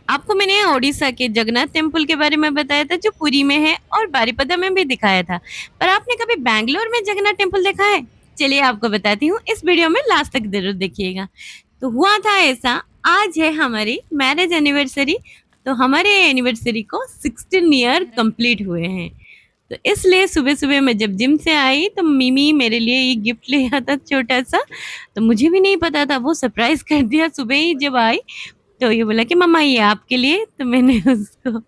आपको मैंने ओडिशा के जगन्नाथ टेम्पल के बारे में बताया था जो पुरी में है और बारीपदा में भी दिखाया था। पर आपने कभी बैंगलोर में जगन्नाथ टेम्पल देखा है? चलिए आपको बताती हूँ, इस वीडियो में लास्ट तक जरूर देखिएगा। तो हुआ था ऐसा, आज है हमारी मैरिज एनिवर्सरी। तो हमारे एनिवर्सरी को 16 ईयर कंप्लीट हुए हैं। तो इसलिए सुबह सुबह मैं जब जिम से आई तो मिमी मेरे लिए ये गिफ्ट ले आया था छोटा सा। तो मुझे भी नहीं पता था, वो सरप्राइज कर दिया सुबह ही जब आई। तो ये बोला कि मम्मा ये आपके लिए। तो मैंने उसको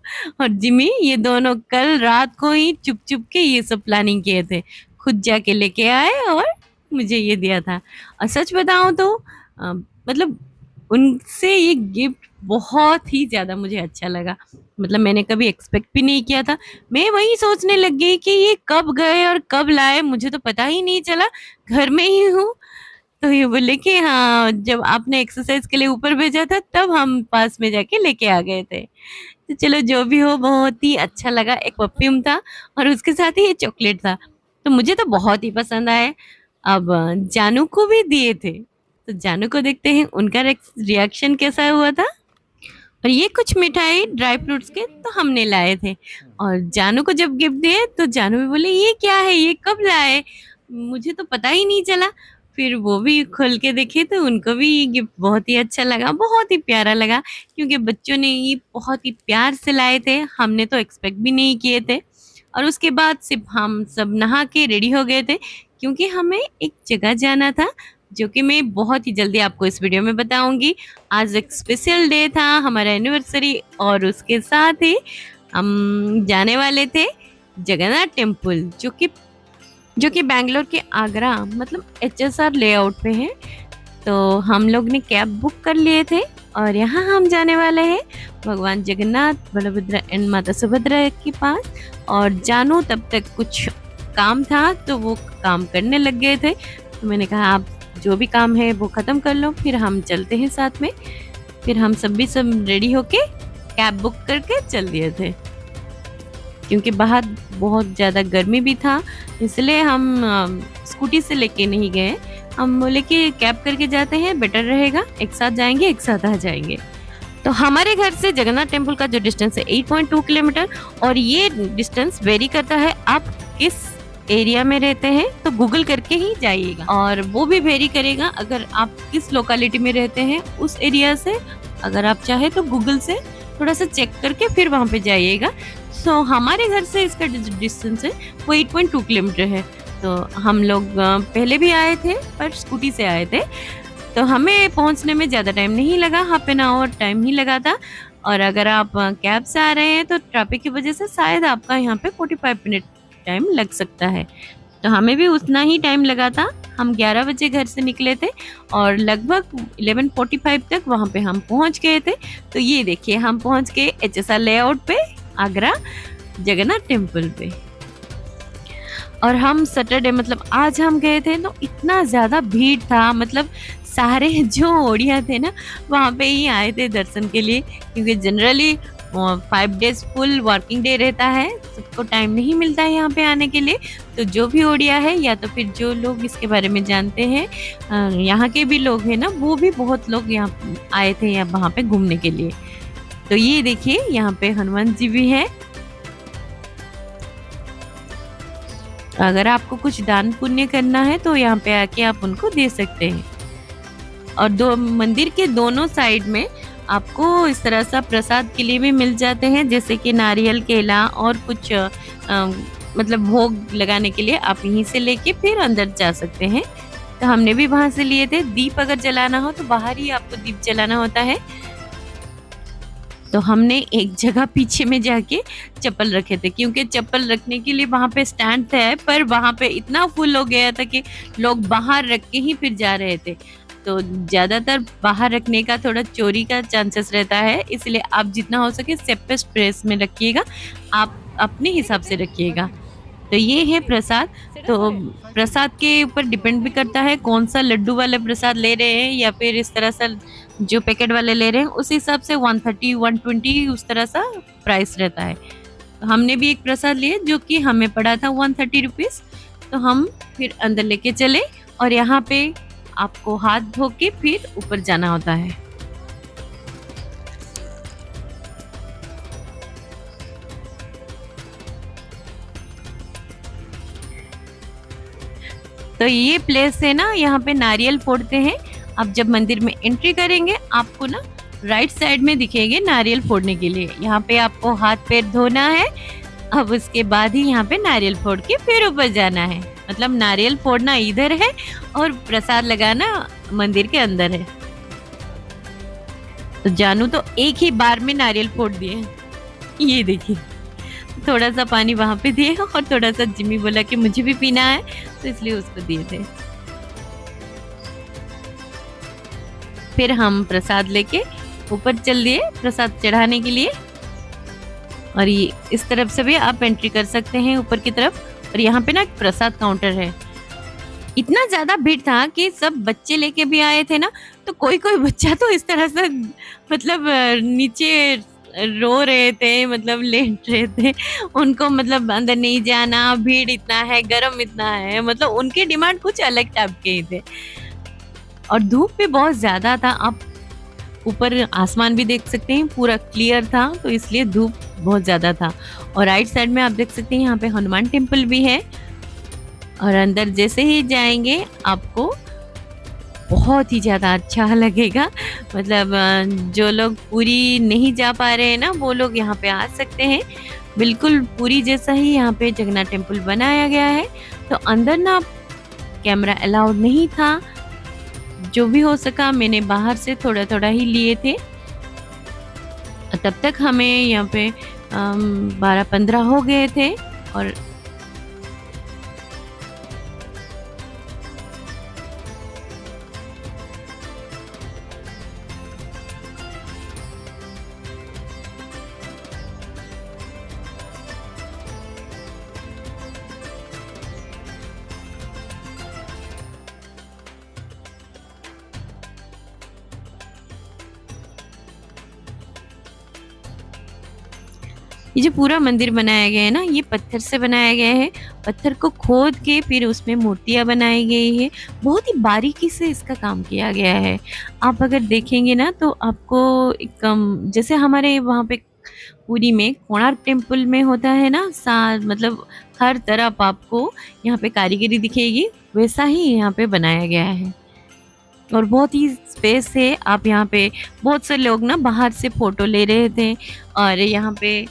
और जिमी ये दोनों कल रात को ही चुप चुप के ये सब प्लानिंग किए थे, खुद जाके लेके आए और मुझे ये दिया था। और सच बताऊं तो मतलब उनसे ये गिफ्ट बहुत ही ज्यादा मुझे अच्छा लगा। मतलब मैंने कभी एक्सपेक्ट भी नहीं किया था। मैं वही सोचने लग गई कि ये कब गए और कब लाए, मुझे तो पता ही नहीं चला, घर में ही हूँ। तो ये बोले कि हाँ, जब आपने एक्सरसाइज के लिए ऊपर भेजा था तब हम पास में जाके लेके आ गए थे। तो चलो जो भी हो, बहुत ही अच्छा लगा। एक परफ्यूम था और उसके साथ ही ये चॉकलेट था, तो मुझे तो बहुत ही पसंद आए। अब जानू को भी दिए थे, तो जानू को देखते हैं उनका रिएक्शन कैसा हुआ था। और ये कुछ मिठाई ड्राई फ्रूट्स के तो हमने लाए थे, और जानू को जब गिफ्ट दिए तो जानू भी बोले ये क्या है, ये कब लाए, मुझे तो पता ही नहीं चला। फिर वो भी खोल के देखे तो उनको भी ये गिफ्ट बहुत ही अच्छा लगा, बहुत ही प्यारा लगा, क्योंकि बच्चों ने ये बहुत ही प्यार से लाए थे, हमने तो एक्सपेक्ट भी नहीं किए थे। और उसके बाद सिर्फ हम सब नहा के रेडी हो गए थे, क्योंकि हमें एक जगह जाना था, जो कि मैं बहुत ही जल्दी आपको इस वीडियो में बताऊंगी। आज एक स्पेशल डे था, हमारा एनिवर्सरी, और उसके साथ ही हम जाने वाले थे जगन्नाथ टेम्पल, जो कि बैंगलोर के आगरा मतलब HSR लेआउट पे है। तो हम लोग ने कैब बुक कर लिए थे और यहाँ हम जाने वाले हैं भगवान जगन्नाथ, बलभद्र एंड माता सुभद्रा के पास। और जानू तब तक कुछ काम था तो वो काम करने लग गए थे, तो मैंने कहा आप जो भी काम है वो ख़त्म कर लो, फिर हम चलते हैं साथ में। फिर हम सब रेडी होके कैब बुक करके चल दिए थे, क्योंकि बाहर बहुत ज़्यादा गर्मी भी था, इसलिए हम स्कूटी से लेके नहीं गए। हम बोले कि कैब करके जाते हैं, बेटर रहेगा, एक साथ जाएंगे एक साथ आ जाएंगे। तो हमारे घर से जगन्नाथ टेम्पल का जो डिस्टेंस है 8.2 किलोमीटर, और ये डिस्टेंस वेरी करता है आप किस एरिया में रहते हैं, तो गूगल करके ही जाइएगा। और वो भी वेरी करेगा अगर आप किस लोकेलिटी में रहते हैं उस एरिया से, अगर आप चाहे तो गूगल से थोड़ा सा चेक करके फिर वहाँ पे जाइएगा। सो हमारे घर से इसका डिस्टेंस है वो 8.2 किलोमीटर है। तो हम लोग पहले भी आए थे पर स्कूटी से आए थे, तो हमें पहुंचने में ज़्यादा टाइम नहीं लगा, हाफ एन आवर टाइम ही लगा था। और अगर आप कैब से आ रहे हैं तो ट्रैफिक की वजह से शायद आपका यहाँ पे 45 मिनट टाइम लग सकता है। तो हमें भी उतना ही टाइम लगा था। हम 11 बजे घर से निकले थे और लगभग 11:45 तक वहाँ पे हम पहुँच गए थे। तो ये देखिए हम पहुँच गए HSR लेआउट पे, आगरा जगन्नाथ टेम्पल पे। और हम सैटरडे मतलब आज हम गए थे तो इतना ज़्यादा भीड़ था, मतलब सारे जो ओडिया थे ना वहाँ पे ही आए थे दर्शन के लिए, क्योंकि generally 5 days full working day रहता है, सबको टाइम नहीं मिलता है यहाँ पे आने के लिए। तो जो भी ओडिया है या तो फिर जो लोग इसके बारे में जानते हैं, यहाँ के भी लोग हैं ना, वो भी बहुत लोग यहाँ आए थे यहाँ वहाँ पे घूमने के लिए। तो ये देखिए यहाँ पे हनुमान जी भी है। अगर आपको कुछ दान पुण्य करना है तो यहाँ पे आके आप उनको दे सकते हैं। और दो मंदिर के दोनों साइड में आपको इस तरह सा प्रसाद के लिए भी मिल जाते हैं, जैसे कि नारियल, केला और कुछ मतलब भोग लगाने के लिए आप यहीं से लेके फिर अंदर जा सकते हैं। तो हमने भी वहां से लिए थे। दीप अगर जलाना हो तो बाहर ही आपको दीप जलाना होता है। तो हमने एक जगह पीछे में जाके चप्पल रखे थे, क्योंकि चप्पल रखने के लिए वहाँ पे स्टैंड था, पर वहाँ पे इतना फुल हो गया था कि लोग बाहर रख के ही फिर जा रहे थे। तो ज़्यादातर बाहर रखने का थोड़ा चोरी का चांसेस रहता है, इसलिए आप जितना हो सके सेफेस्ट प्लेस में रखिएगा, आप अपने हिसाब से रखिएगा। तो ये है प्रसाद। तो प्रसाद के ऊपर डिपेंड भी करता है कौन सा लड्डू वाला प्रसाद ले रहे हैं या फिर इस तरह सा जो पैकेट वाले ले रहे हैं, उस हिसाब से 130 120 उस तरह सा प्राइस रहता है। तो हमने भी एक प्रसाद लिया जो कि हमें पड़ा था 130 रुपीज़। तो हम फिर अंदर लेके चले और यहाँ पे आपको हाथ धो के फिर ऊपर जाना होता है। तो ये प्लेस है ना, यहाँ पे नारियल फोड़ते हैं। आप जब मंदिर में एंट्री करेंगे आपको ना राइट साइड में दिखेंगे नारियल फोड़ने के लिए। यहाँ पे आपको हाथ पैर धोना है। अब उसके बाद ही यहाँ पे नारियल फोड़ के फिर ऊपर जाना है। मतलब नारियल फोड़ना इधर है और प्रसाद लगाना मंदिर के अंदर है। तो जानू तो एक ही बार में नारियल फोड़ दिए। ये देखिए, थोड़ा सा पानी वहां पे दिए और थोड़ा सा जिम्मी बोला कि मुझे भी पीना है, तो इसलिए उसको दिए थे। फिर हम प्रसाद लेके ऊपर चल दिए प्रसाद चढ़ाने के लिए। और ये इस तरफ से भी आप एंट्री कर सकते हैं ऊपर की तरफ। और यहाँ पे ना एक प्रसाद काउंटर है। इतना ज्यादा भीड़ था कि सब बच्चे लेके भी आए थे ना, तो कोई कोई बच्चा तो इस तरह से मतलब नीचे रो रहे थे, मतलब लेट रहे थे। उनको मतलब अंदर नहीं जाना, भीड़ इतना है, गरम इतना है, मतलब उनके डिमांड कुछ अलग टाइप के ही थे। और धूप भी बहुत ज्यादा था। आप ऊपर आसमान भी देख सकते हैं, पूरा क्लियर था, तो इसलिए धूप बहुत ज्यादा था। और राइट साइड में आप देख सकते हैं यहाँ पे हनुमान टेम्पल भी है। और अंदर जैसे ही जाएंगे आपको बहुत ही ज़्यादा अच्छा लगेगा। मतलब जो लोग पूरी नहीं जा पा रहे हैं ना, वो लोग यहाँ पे आ सकते हैं। बिल्कुल पूरी जैसा ही यहाँ पे जगन्नाथ टेम्पल बनाया गया है। तो अंदर ना कैमरा अलाउड नहीं था। जो भी हो सका मैंने बाहर से थोड़ा थोड़ा ही लिए थे। तब तक हमें यहाँ पे 12-15 हो गए थे। और ये जो पूरा मंदिर बनाया गया है ना, ये पत्थर से बनाया गया है। पत्थर को खोद के फिर उसमें मूर्तियां बनाई गई है। बहुत ही बारीकी से इसका काम किया गया है। आप अगर देखेंगे ना तो आपको एक जैसे हमारे वहाँ पे पुरी में कोणार्क टेम्पल में होता है ना, मतलब हर तरफ आपको यहाँ पे कारीगरी दिखेगी, वैसा ही यहाँ पे बनाया गया है। और बहुत ही स्पेस है। आप यहाँ पे बहुत से लोग ना बाहर से फोटो ले रहे थे और यहाँ पे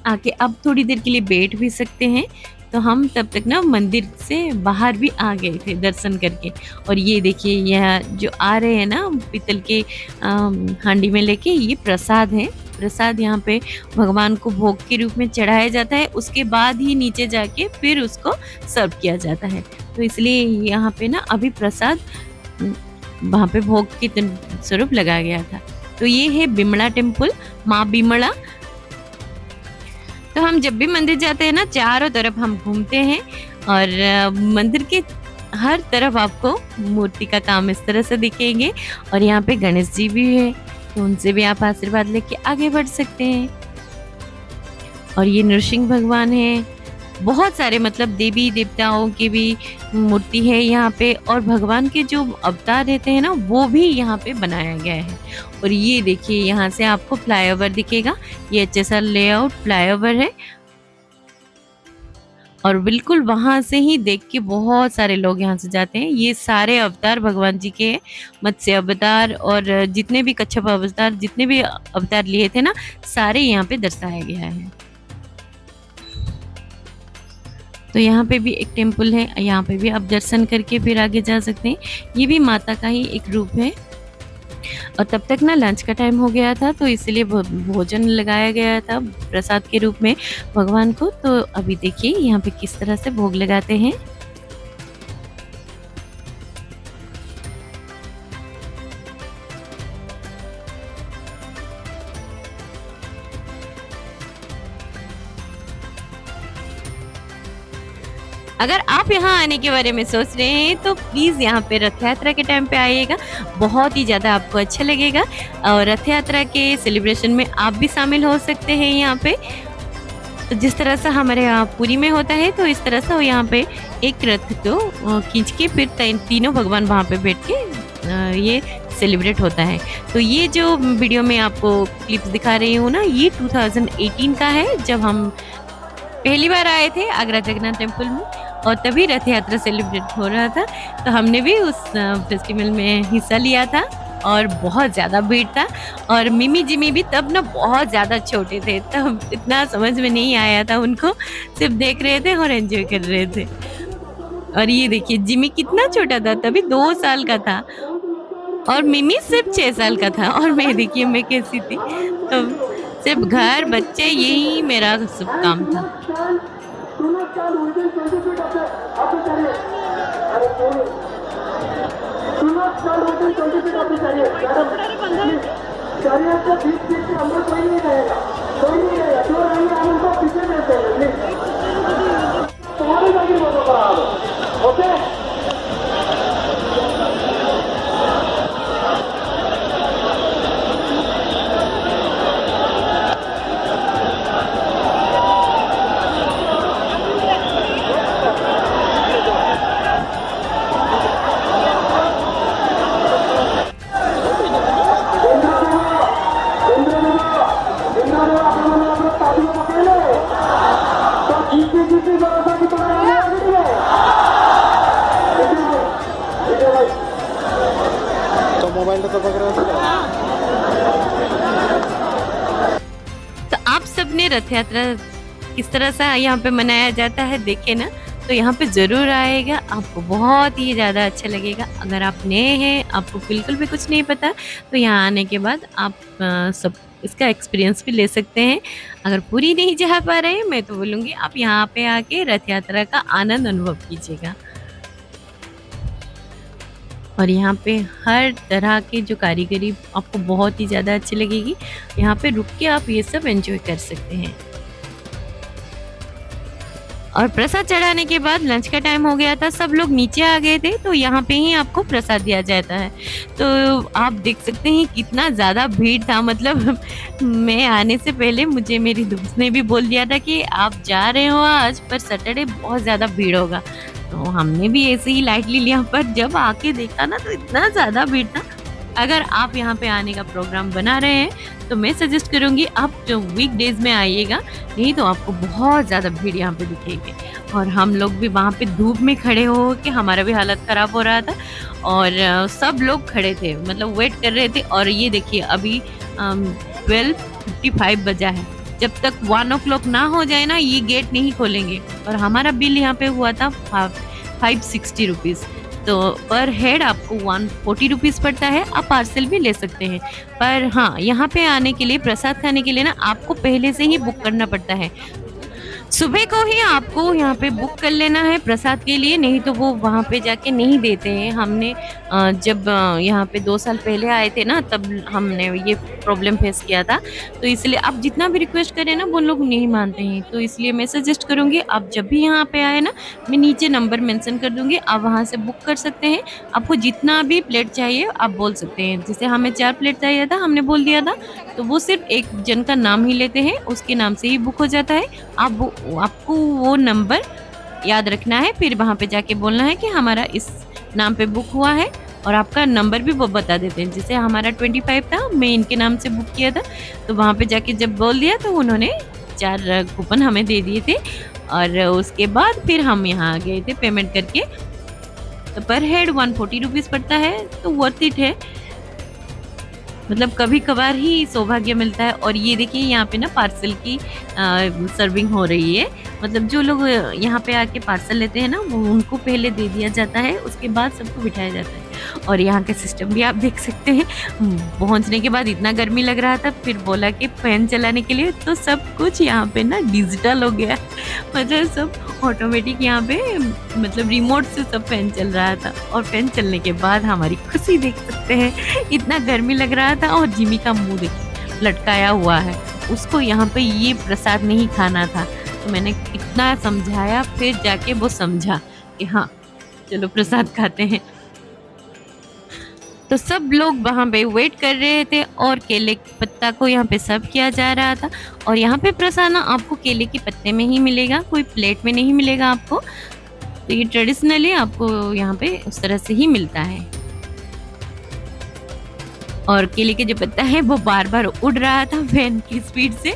आके आप थोड़ी देर के लिए बैठ भी सकते हैं। तो हम तब तक ना मंदिर से बाहर भी आ गए थे दर्शन करके। और ये देखिए, यह जो आ रहे हैं ना पीतल के हांडी में लेके, ये प्रसाद है। प्रसाद यहाँ पे भगवान को भोग के रूप में चढ़ाया जाता है। उसके बाद ही नीचे जाके फिर उसको सर्व किया जाता है। तो इसलिए यहाँ पे ना अभी प्रसाद वहाँ पे भोग के स्वरूप लगाया गया था। तो ये है बिमला टेम्पल, माँ बिमला। तो हम जब भी मंदिर जाते हैं ना, चारों तरफ हम घूमते हैं और मंदिर के हर तरफ आपको मूर्ति का काम इस तरह से दिखेंगे। और यहाँ पे गणेश जी भी है, तो उनसे भी आप आशीर्वाद लेके आगे बढ़ सकते हैं। और ये नृसिंह भगवान है। बहुत सारे मतलब देवी देवताओं की भी मूर्ति है यहाँ पे। और भगवान के जो अवतार रहते हैं ना, वो भी यहाँ पे बनाया गया है। और ये देखिए, यहाँ से आपको फ्लाईओवर दिखेगा। ये HSR लेआउट फ्लाईओवर है। और बिल्कुल वहां से ही देख के बहुत सारे लोग यहाँ से जाते हैं। ये सारे अवतार भगवान जी के, मत्स्य अवतार और जितने भी कच्छप अवतार, जितने भी अवतार लिए थे ना, सारे यहाँ पे दर्शाया गया है। तो यहाँ पे भी एक टेम्पल है, यहाँ पे भी आप दर्शन करके फिर आगे जा सकते हैं। ये भी माता का ही एक रूप है। और तब तक ना लंच का टाइम हो गया था, तो इसलिए भोजन लगाया गया था प्रसाद के रूप में भगवान को। तो अभी देखिए यहाँ पे किस तरह से भोग लगाते हैं। अगर आप यहाँ आने के बारे में सोच रहे हैं तो प्लीज़ यहाँ पे रथ यात्रा के टाइम पे आइएगा। बहुत ही ज़्यादा आपको अच्छा लगेगा। और रथ यात्रा के सेलिब्रेशन में आप भी शामिल हो सकते हैं यहाँ पे। तो जिस तरह से हमारे यहाँ पुरी में होता है, तो इस तरह से यहाँ पे एक रथ को खींच के फिर तीनों भगवान वहाँ पे बैठ के ये सेलिब्रेट होता है। तो ये जो वीडियो में आपको क्लिप्स दिखा रही हूँ ना, ये 2018 का है, जब हम पहली बार आए थे आगरा जगन्नाथ टेम्पल में। और तभी रथ यात्रा सेलिब्रेट हो रहा था, तो हमने भी उस फेस्टिवल में हिस्सा लिया था और बहुत ज़्यादा भीड़ था। और मिमी जिमी भी तब ना बहुत ज़्यादा छोटे थे, तब इतना समझ में नहीं आया था उनको, सिर्फ देख रहे थे और एंजॉय कर रहे थे। और ये देखिए जिमी कितना छोटा था, तभी 2 साल का था और मिमी सिर्फ 6 साल का था। और मैं देखिए मैं कैसी थी, तो सिर्फ घर बच्चे यही मेरा सब काम था। तो आप सबने रथ यात्रा किस तरह से यहाँ पे मनाया जाता है देखे ना, तो यहाँ पे ज़रूर आएगा, आपको बहुत ही ज़्यादा अच्छा लगेगा। अगर आप नए हैं, आपको बिल्कुल भी कुछ नहीं पता, तो यहाँ आने के बाद आप सब इसका एक्सपीरियंस भी ले सकते हैं। अगर पूरी नहीं जा पा रहे हैं, मैं तो बोलूँगी आप यहाँ पे आके रथ यात्रा का आनंद अनुभव कीजिएगा। और यहाँ पे हर तरह की जो कारीगरी आपको बहुत ही ज़्यादा अच्छी लगेगी। यहाँ पे रुक के आप ये सब एंजॉय कर सकते हैं। और प्रसाद चढ़ाने के बाद लंच का टाइम हो गया था, सब लोग नीचे आ गए थे, तो यहाँ पे ही आपको प्रसाद दिया जाता है। तो आप देख सकते हैं कितना ज़्यादा भीड़ था, मतलब मैं आने से पहले मुझे मेरी दोस्त ने भी बोल दिया था कि आप जा रहे हो आज, पर सैटरडे बहुत ज़्यादा भीड़ होगा। तो हमने भी ऐसे ही लाइटली लिया, पर जब आके देखा ना तो इतना ज़्यादा भीड़ था। अगर आप यहाँ पे आने का प्रोग्राम बना रहे हैं तो मैं सजेस्ट करूँगी आप जो वीकडेज में आइएगा, नहीं तो आपको बहुत ज़्यादा भीड़ यहाँ पे दिखेगी। और हम लोग भी वहाँ पे धूप में खड़े हो के हमारा भी हालत ख़राब हो रहा था और सब लोग खड़े थे, मतलब वेट कर रहे थे। और ये देखिए अभी 12:55 बजा है, जब तक 1 o'clock ना हो जाए ना ये गेट नहीं खोलेंगे। और हमारा बिल यहाँ पे हुआ था 560 रुपीज़, तो पर हेड आपको 140 रुपीज़ पड़ता है। आप पार्सल भी ले सकते हैं, पर हाँ यहाँ पे आने के लिए प्रसाद खाने के लिए ना आपको पहले से ही बुक करना पड़ता है। सुबह को ही आपको यहाँ पे बुक कर लेना है प्रसाद के लिए, नहीं तो वो वहाँ पे जाके नहीं देते हैं। हमने जब यहाँ पे 2 साल पहले आए थे ना, तब हमने ये प्रॉब्लम फेस किया था। तो इसलिए आप जितना भी रिक्वेस्ट करें ना वो लोग नहीं मानते हैं। तो इसलिए मैं सजेस्ट करूँगी आप जब भी यहाँ पे आए ना, मैं नीचे नंबर मेंशन कर दूँगी, आप वहाँ से बुक कर सकते हैं। आपको जितना भी प्लेट चाहिए आप बोल सकते हैं। जैसे हमें 4 प्लेट चाहिए था, हमने बोल दिया था, तो वो सिर्फ एक जन का नाम ही लेते हैं, उसके नाम से ही बुक हो जाता है। आपको वो नंबर याद रखना है, फिर वहाँ पे जाके बोलना है कि हमारा इस नाम पे बुक हुआ है, और आपका नंबर भी वो बता देते हैं। जैसे हमारा 25 था, मैं इनके नाम से बुक किया था, तो वहाँ पे जाके जब बोल दिया तो उन्होंने 4 कूपन हमें दे दिए थे। और उसके बाद फिर हम यहाँ आ गए थे पेमेंट करके। तो पर हेड 140 रुपीज़ पड़ता है, तो वर्थ इट है, मतलब कभी कभार ही सौभाग्य मिलता है। और ये देखिए यहाँ पे ना पार्सल की सर्विंग हो रही है, मतलब जो लोग यहाँ पे आके पार्सल लेते हैं ना, वो उनको पहले दे दिया जाता है, उसके बाद सबको बिठाया जाता है। और यहाँ का सिस्टम भी आप देख सकते हैं। पहुँचने के बाद इतना गर्मी लग रहा था, फिर बोला कि फैन चलाने के लिए, तो सब कुछ यहाँ पे ना डिजिटल हो गया, मतलब सब ऑटोमेटिक यहाँ पे, मतलब रिमोट से सब फैन चल रहा था। और फैन चलने के बाद हमारी खुशी देख सकते हैं, इतना गर्मी लग रहा था। और जिमी का मुंह देखिए लटकाया हुआ है, उसको यहाँ पे ये प्रसाद नहीं खाना था। तो मैंने इतना समझाया, फिर जाके वो समझा कि हाँ चलो प्रसाद खाते हैं। तो सब लोग वहाँ पे वेट कर रहे थे और केले के पत्ता को यहाँ पे सर्व किया जा रहा था। और यहाँ पे प्रसाद ना आपको केले के पत्ते में ही मिलेगा, कोई प्लेट में नहीं मिलेगा आपको। तो ये ट्रेडिशनली आपको यहाँ पे उस तरह से ही मिलता है। और केले के जो पत्ता है वो बार बार उड़ रहा था फैन की स्पीड से।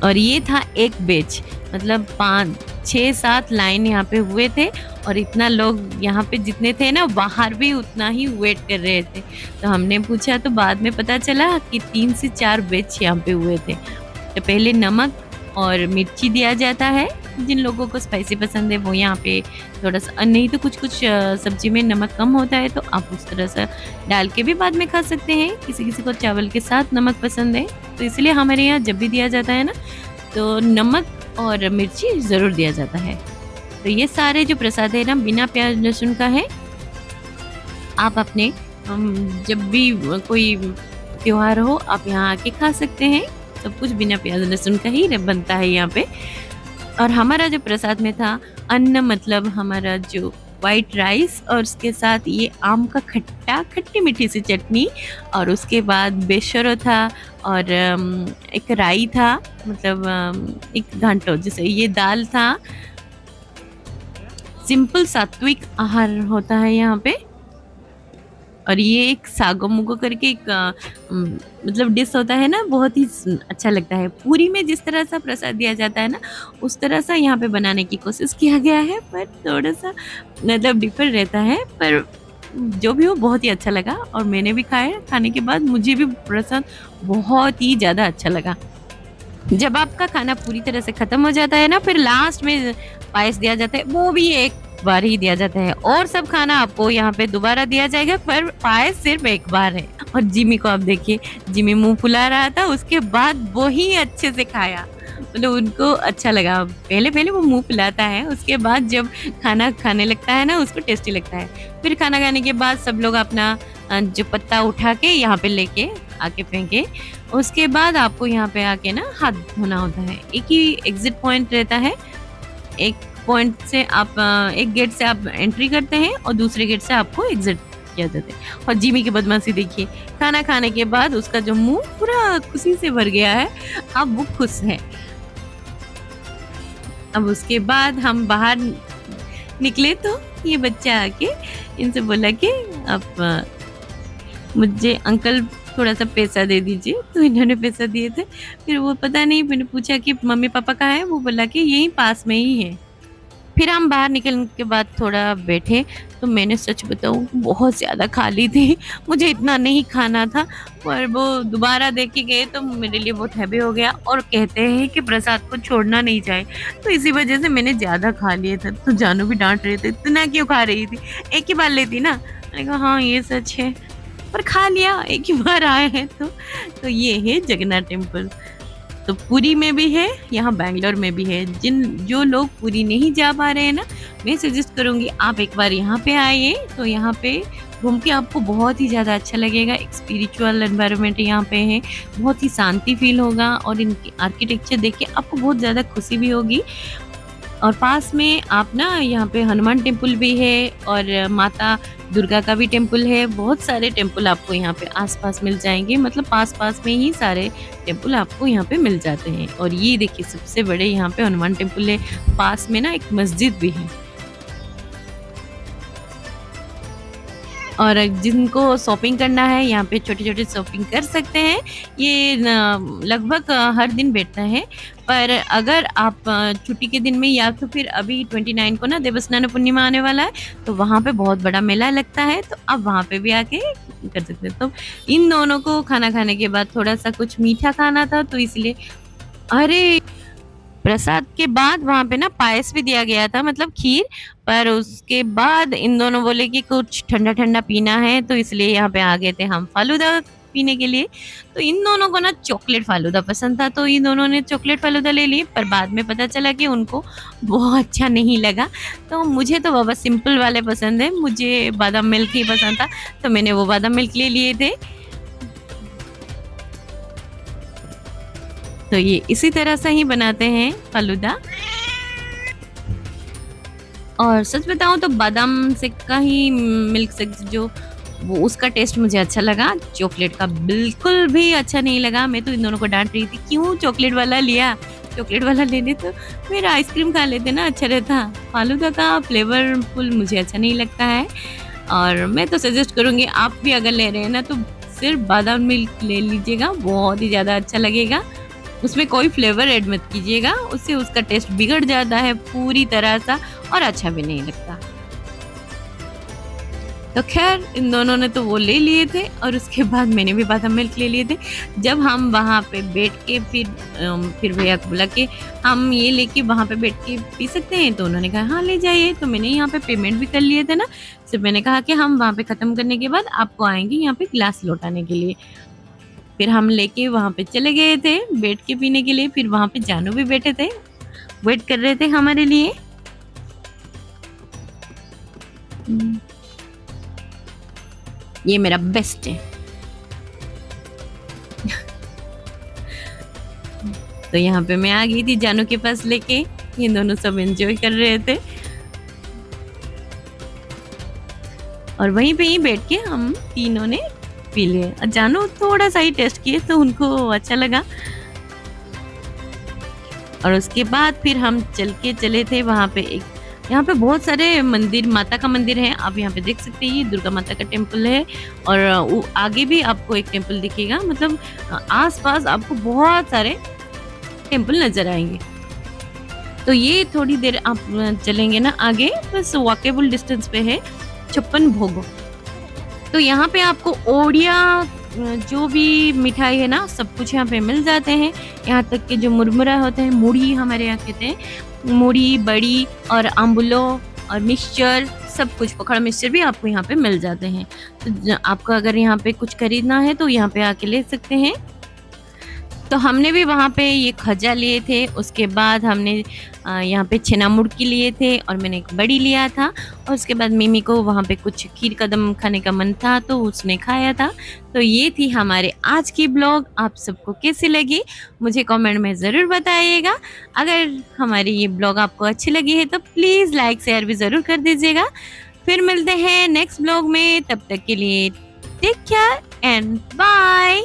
और ये था एक बैच, मतलब 5 6 7 लाइन यहाँ पे हुए थे और इतना लोग यहाँ पे जितने थे ना बाहर भी उतना ही वेट कर रहे थे। तो हमने पूछा तो बाद में पता चला कि 3 से 4 बैच यहाँ पे हुए थे। तो पहले नमक और मिर्ची दिया जाता है, जिन लोगों को स्पाइसी पसंद है वो यहाँ पे थोड़ा सा, नहीं तो कुछ कुछ सब्जी में नमक कम होता है तो आप उस तरह से डाल के भी बाद में खा सकते हैं। किसी किसी को चावल के साथ नमक पसंद है, तो इसलिए हमारे यहाँ जब भी दिया जाता है ना तो नमक और मिर्ची ज़रूर दिया जाता है। तो ये सारे जो प्रसाद है ना बिना प्याज लहसुन का है। आप अपने जब भी कोई त्योहार हो आप यहाँ आके खा सकते हैं। सब कुछ बिना प्याज लहसुन का ही बनता है यहाँ पे। और हमारा जो प्रसाद में था अन्न, मतलब हमारा जो वाइट राइस और उसके साथ ये आम का खट्टा, खट्टी मीठी सी चटनी, और उसके बाद बेशरो था और एक राई था, मतलब एक घंटो जैसे ये दाल था। सिंपल सात्विक आहार होता है यहाँ पे। और ये एक सागो मुगो करके एक मतलब डिश होता है ना, बहुत ही अच्छा लगता है। पूरी में जिस तरह सा प्रसाद दिया जाता है ना उस तरह सा यहाँ पे बनाने की कोशिश किया गया है, पर थोड़ा सा मतलब डिफर रहता है। पर जो भी हो बहुत ही अच्छा लगा और मैंने भी खाया। खाने के बाद मुझे भी प्रसाद बहुत ही ज़्यादा अच्छा लगा। जब आपका खाना पूरी तरह से खत्म हो जाता है ना, फिर लास्ट में पायस दिया जाता है, वो भी एक बार ही दिया जाता है और सब खाना आपको यहाँ पे दोबारा दिया जाएगा, पर पायस सिर्फ एक बार है। और जिमी को आप देखिए, जिमी मुंह फुला रहा था, उसके बाद वो ही अच्छे से खाया, मतलब उनको अच्छा लगा। पहले पहले वो मुंह फुलाता है, उसके बाद जब खाना खाने लगता है ना उसको टेस्टी लगता है। फिर खाना खाने के बाद सब लोग अपना जो पत्ता उठा के यहाँ पे लेके आके फेंके। उसके बाद आपको यहाँ पे आके ना हाथ धोना होता है। एक ही एग्जिट पॉइंट रहता है, एक पॉइंट से आप एक गेट से आप एंट्री करते हैं और दूसरे गेट से आपको एग्जिट किया जाता है। और जिमी की बदमाशी देखिए, खाना खाने के बाद उसका जो मुंह पूरा खुशी से भर गया है, अब वो खुश है। अब उसके बाद हम बाहर निकले तो ये बच्चा आके इनसे बोला कि आप मुझे अंकल थोड़ा सा पैसा दे दीजिए, तो इन्होंने पैसा दिए थे। फिर वो पता नहीं, मैंने पूछा कि मम्मी पापा कहाँ है, वो बोला कि यहीं पास में ही है। फिर हम बाहर निकलने के बाद थोड़ा बैठे, तो मैंने सच बताऊं बहुत ज़्यादा खा ली थी। मुझे इतना नहीं खाना था, पर वो दोबारा देख के गए तो मेरे लिए बहुत हैवी हो गया। और कहते हैं कि प्रसाद को छोड़ना नहीं चाहिए, तो इसी वजह से मैंने ज़्यादा खा लिए थे। तो जानू भी डांट रहे थे, इतना क्यों खा रही थी, एक ही बार लेती ना। मैंने कहा हाँ ये सच है, पर खा लिया, एक ही बार आए हैं तो ये है जगन्नाथ टेम्पल। तो पुरी में भी है, यहाँ बैंगलोर में भी है। जो लोग पुरी नहीं जा पा रहे हैं ना, मैं सजेस्ट करूँगी आप एक बार यहाँ पे आइए। तो यहाँ पे घूम के आपको बहुत ही ज़्यादा अच्छा लगेगा। एक स्पिरिचुअल एनवायरनमेंट यहाँ पे है, बहुत ही शांति फील होगा और इनकी आर्किटेक्चर देख के आपको बहुत ज़्यादा खुशी भी होगी। और पास में आप ना यहाँ पे हनुमान टेम्पल भी है और माता दुर्गा का भी टेम्पल है। बहुत सारे टेम्पल आपको यहाँ पे आसपास मिल जाएंगे, मतलब पास पास में ही सारे टेम्पल आपको यहाँ पे मिल जाते हैं। और ये देखिए सबसे बड़े यहाँ पे हनुमान टेम्पल है, पास में ना एक मस्जिद भी है। और जिनको शॉपिंग करना है यहाँ पे छोटे छोटे शॉपिंग कर सकते हैं। ये लगभग हर दिन बैठता है, पर अगर आप छुट्टी के दिन में या तो फिर अभी 29 को ना देवस्नान पूर्णिमा आने वाला है, तो वहाँ पे बहुत बड़ा मेला लगता है, तो आप वहाँ पे भी आके कर सकते हैं। तो इन दोनों को खाना खाने के बाद थोड़ा सा कुछ मीठा खाना था, तो इसलिए अरे प्रसाद के बाद वहाँ पे ना पायस भी दिया गया था, मतलब खीर। पर उसके बाद इन दोनों बोले कि कुछ ठंडा ठंडा पीना है, तो इसलिए यहाँ पे आ गए थे हम फालूदा पीने के लिए। तो इन दोनों को ना चॉकलेट फालूदा पसंद था, तो इन दोनों ने चॉकलेट फालूदा ले लिए। पर बाद में पता चला कि उनको बहुत अच्छा नहीं लगा। तो मुझे तो बाबा सिंपल वाले पसंद है, मुझे बादाम मिल्क ही पसंद था, तो मैंने वो बादाम मिल्क ले लिए थे। तो ये इसी तरह से ही बनाते हैं फालूदा। और सच बताऊं तो बादाम से का ही मिल्क शेक जो वो उसका टेस्ट मुझे अच्छा लगा, चॉकलेट का बिल्कुल भी अच्छा नहीं लगा। मैं तो इन दोनों को डांट रही थी क्यों चॉकलेट वाला लिया, चॉकलेट वाला लेने तो फिर आइसक्रीम खा लेते ना, अच्छा रहता। फालूदा का फ्लेवरफुल मुझे अच्छा नहीं लगता है। और मैं तो सजेस्ट करूँगी आप भी अगर ले रहे हैं ना तो सिर्फ बादाम मिल्क ले लीजिएगा, बहुत ही ज़्यादा अच्छा लगेगा। उसमें कोई फ्लेवर ऐड मत कीजिएगा, उससे उसका टेस्ट बिगड़ जाता है पूरी तरह सा और अच्छा भी नहीं लगता। तो खैर इन दोनों ने तो वो ले लिए थे और उसके बाद मैंने भी बादाम मिल्क ले लिए थे। जब हम वहाँ पे बैठ के फिर भैया को बोला कि हम ये लेके वहाँ पे बैठ के पी सकते हैं, तो उन्होंने कहा हाँ ले जाइए। तो मैंने यहाँ पे पेमेंट भी कर लिए थे ना, तो मैंने कहा कि हम वहाँ पे ख़त्म करने के बाद आपको आएंगे यहाँ पे गिलास लौटाने के लिए। फिर हम लेके वहाँ पे चले गए थे बैठ के पीने के लिए। फिर वहाँ पे जानू भी बैठे थे, वेट कर रहे थे हमारे लिए। ये मेरा बेस्ट है। तो यहाँ पे मैं आ गई थी जानू के पास लेके, ये दोनों सब एंजॉय कर रहे थे और वहीं पे ही बैठ के हम तीनों ने पी लिए। जानू थोड़ा सा ही टेस्ट किए तो उनको अच्छा लगा। और उसके बाद फिर हम चले थे वहाँ पे यहाँ पे बहुत सारे मंदिर, माता का मंदिर है, आप यहाँ पे देख सकते हैं। ये दुर्गा माता का टेम्पल है और आगे भी आपको एक टेम्पल दिखेगा, मतलब आसपास आपको बहुत सारे टेम्पल नजर आएंगे। तो ये थोड़ी देर आप चलेंगे ना आगे, बस वॉकेबल डिस्टेंस पे है 56 भोग। तो यहाँ पे आपको ओडिया जो भी मिठाई है ना सब कुछ यहाँ पे मिल जाते हैं। यहाँ तक के जो मुरमुरा होते हैं, मुड़ी हमारे यहाँ कहते हैं, मुड़ी, बड़ी और आम्बुलो और मिक्सचर, सब कुछ पकड़ मिक्सचर भी आपको यहाँ पे मिल जाते हैं। तो आपको अगर यहाँ पे कुछ खरीदना है तो यहाँ पे आके ले सकते हैं। तो हमने भी वहाँ पे ये खजा लिए थे, उसके बाद हमने यहाँ पे छेना मुड़की लिए थे और मैंने एक बड़ी लिया था। और उसके बाद मिमी को वहाँ पे कुछ खीर कदम खाने का मन था तो उसने खाया था। तो ये थी हमारे आज की ब्लॉग। आप सबको कैसी लगी मुझे कमेंट में ज़रूर बताइएगा। अगर हमारी ये ब्लॉग आपको अच्छी लगी है तो प्लीज़ लाइक शेयर भी ज़रूर कर दीजिएगा। फिर मिलते हैं नेक्स्ट ब्लॉग में, तब तक के लिए टेक केयर एंड बाय।